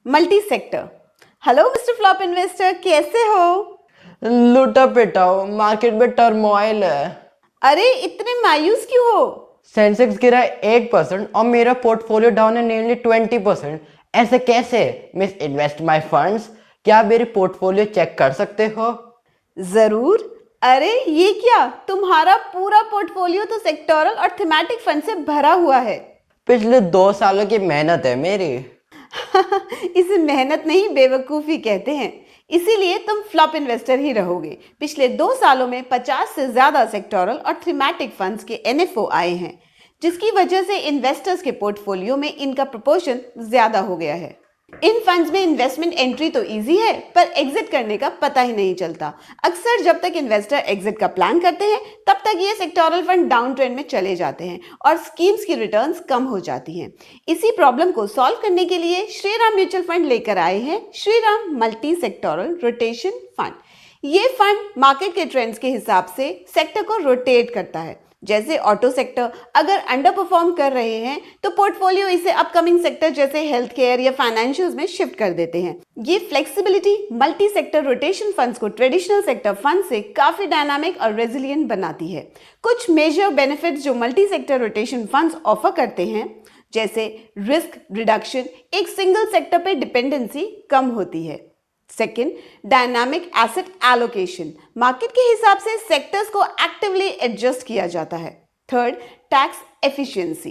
Multi sector. Hello mister flop investor, कैसे हो? लूटा पिटाओ, मार्केट में टर्मोइल है। अरे इतने मायूस क्यों हो? सेंसेक्स गिरा 8% और मेरा पोर्टफोलियो डाउन है नियरली 20%। ऐसे कैसे? Miss invest my funds. क्या आप मेरी पोर्टफोलियो चेक कर सकते हो? जरूर। अरे ये क्या, तुम्हारा पूरा पोर्टफोलियो तो सेक्टोरल और थीमेटिक फंड से भरा हुआ है। पिछले 2 सालों की मेहनत है मेरी। इसे मेहनत नहीं, बेवकूफी कहते हैं। इसीलिए तुम फ्लॉप इन्वेस्टर ही रहोगे। पिछले 2 सालों में 50 से ज्यादा सेक्टोरल और थीमेटिक फंड्स के एनएफओ आए हैं, जिसकी वजह से इन्वेस्टर्स के पोर्टफोलियो में इनका प्रोपोर्शन ज्यादा हो गया है। इन फंड्स में इन्वेस्टमेंट एंट्री तो इजी है, पर एग्जिट करने का पता ही नहीं चलता। अक्सर जब तक इन्वेस्टर एग्जिट का प्लान करते हैं, तब तक ये सेक्टोरल फंड डाउन ट्रेंड में चले जाते हैं और स्कीम्स की रिटर्न्स कम हो जाती हैं। इसी प्रॉब्लम को सॉल्व करने के लिए श्रीराम म्यूचुअल फंड लेकर आए हैं Shriram multi sectoral rotation fund. ये फंड मार्केट के ट्रेंड्स के हिसाब से सेक्टर को रोटेट करता है। जैसे ऑटो सेक्टर अगर अंडर परफॉर्म कर रहे हैं, तो पोर्टफोलियो इसे अपकमिंग सेक्टर जैसे हेल्थ केयर या फाइनेंशियल्स में शिफ्ट कर देते हैं। ये flexibility multi sector rotation funds को ट्रेडिशनल सेक्टर फंड से काफी डायनामिक और रेजिलिएंट बनाती है। कुछ मेजर बेनिफिट्स जो multi sector rotation funds offer करते हैं, जैसे रिस्क रिडक्शन, एक सिंगल सेक्टर पे डिपेंडेंसी कम होती है। Second, dynamic asset allocation, market के हिसाब से सेक्टर्स को एक्टिवली एडजस्ट किया जाता है। थर्ड, टैक्स एफिशिएंसी,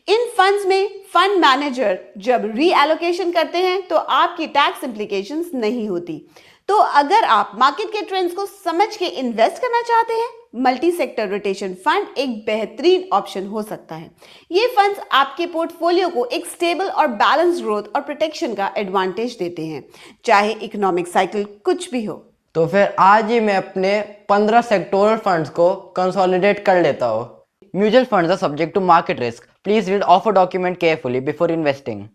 इन फंड्स में फंड मैनेजर जब रीएलोकेशन करते हैं तो आपकी टैक्स इंप्लीकेशंस नहीं होती। तो अगर आप मार्केट के ट्रेंड्स को समझ के इन्वेस्ट करना चाहते हैं, मल्टी सेक्टर रोटेशन फंड एक बेहतरीन ऑप्शन हो सकता है। ये फंड्स आपके पोर्टफोलियो को एक स्टेबल और बैलेंस ग्रोथ और प्रोटेक्शन का एडवांटेज देते हैं, चाहे इकोनॉमिक साइकिल कुछ भी हो। तो फिर आज ही मैं अपने 15 सेक्टोरल फंड्स को कंसोलिडेट कर लेता हूँ। Mutual funds are subject to market risk. Please read offer document carefully before investing.